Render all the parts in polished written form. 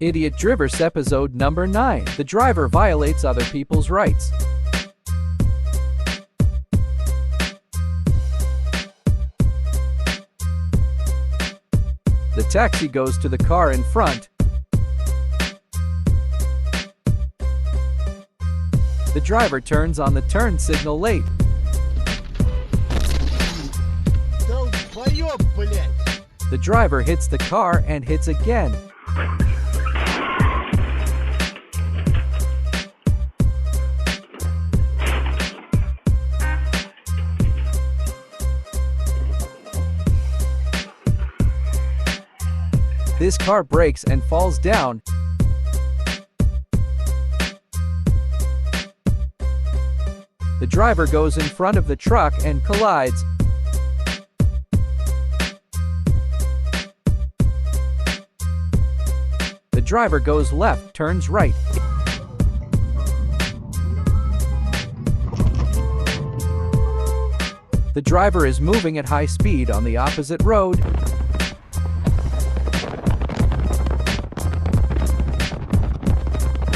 Idiot Drivers episode number 9. The driver violates other people's rights. The taxi goes to the car in front. The driver turns on the turn signal late. The driver hits the car and hits again. This car breaks and falls down. The driver goes in front of the truck and collides. The driver goes left, turns right. The driver is moving at high speed on the opposite road.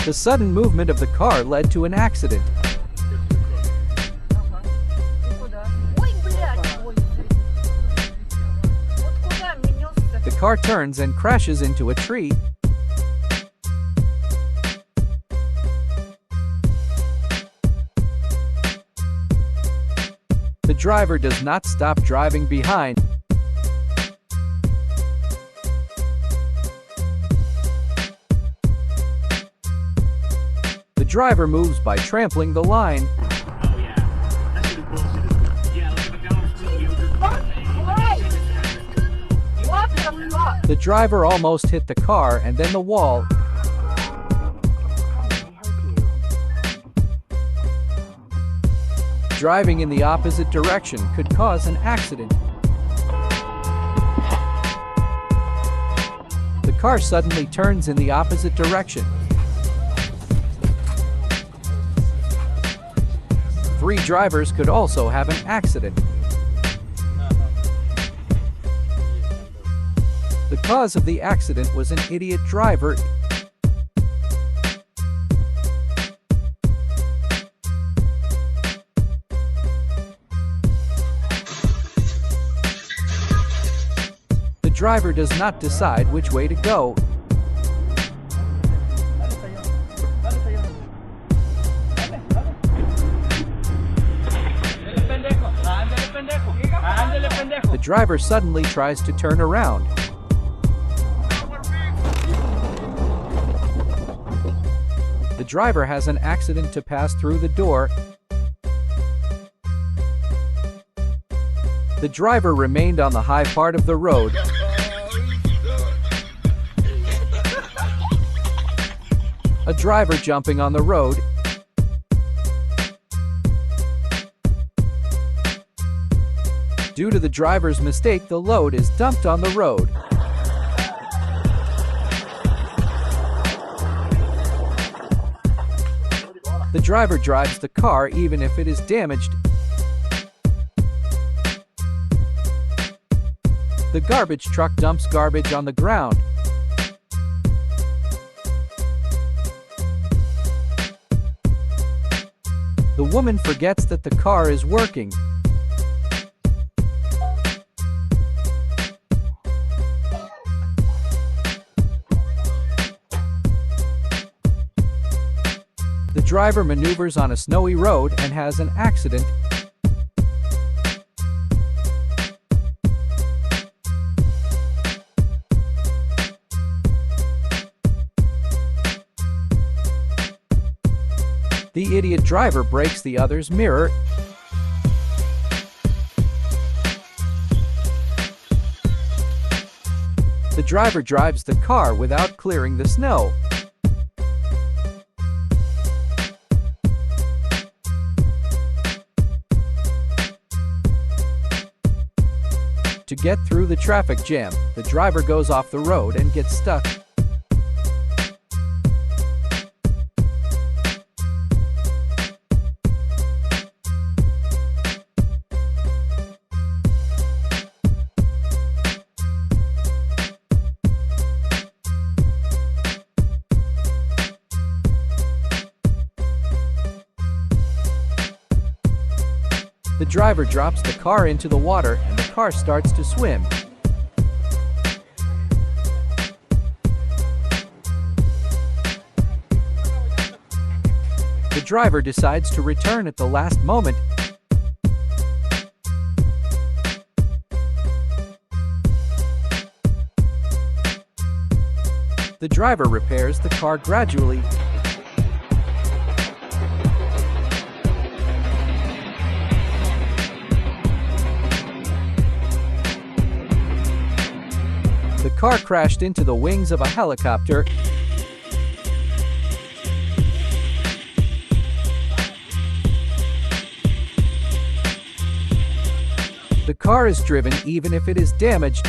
The sudden movement of the car led to an accident. The car turns and crashes into a tree. The driver does not stop driving behind. The driver moves by trampling the line. The driver almost hit the car and then the wall. Driving in the opposite direction could cause an accident. The car suddenly turns in the opposite direction. 3 drivers could also have an accident. The cause of the accident was an idiot driver. The driver does not decide which way to go. The driver suddenly tries to turn around. The driver has an accident to pass through the door. The driver remained on the high part of the road. A driver jumping on the road. Due to the driver's mistake, the load is dumped on the road. The driver drives the car even if it is damaged. The garbage truck dumps garbage on the ground. The woman forgets that the car is working. The driver maneuvers on a snowy road and has an accident. The idiot driver breaks the other's mirror. The driver drives the car without clearing the snow. To get through the traffic jam, the driver goes off the road and gets stuck. The driver drops the car into the water and the car starts to swim. The driver decides to return at the last moment. The driver repairs the car gradually. The car crashed into the wings of a helicopter. The car is driven even if it is damaged.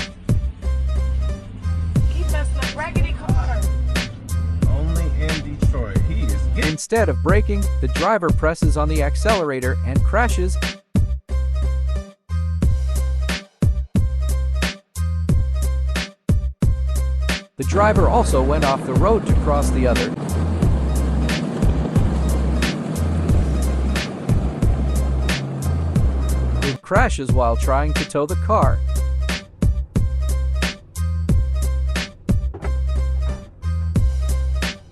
Instead of braking, the driver presses on the accelerator and crashes. The driver also went off the road to cross the other. It crashes while trying to tow the car.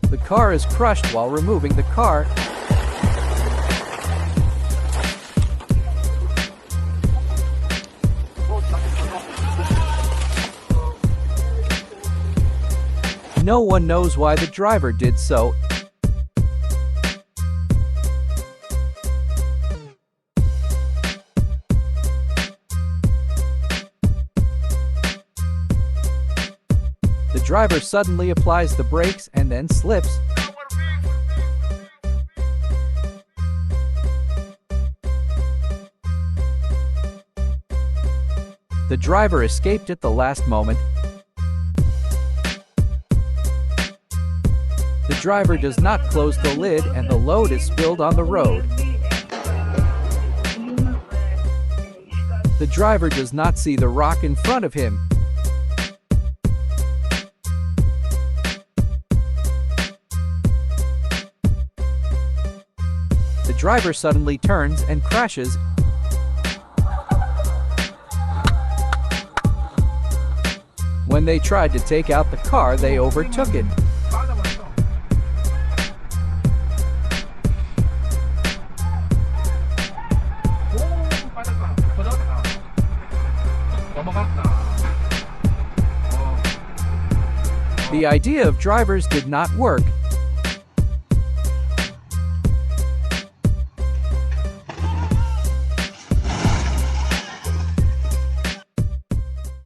The car is crushed while removing the car. No one knows why the driver did so. The driver suddenly applies the brakes and then slips. The driver escaped at the last moment. The driver does not close the lid and the load is spilled on the road. The driver does not see the rock in front of him. The driver suddenly turns and crashes. When they tried to take out the car, they overtook it. The idea of drivers did not work.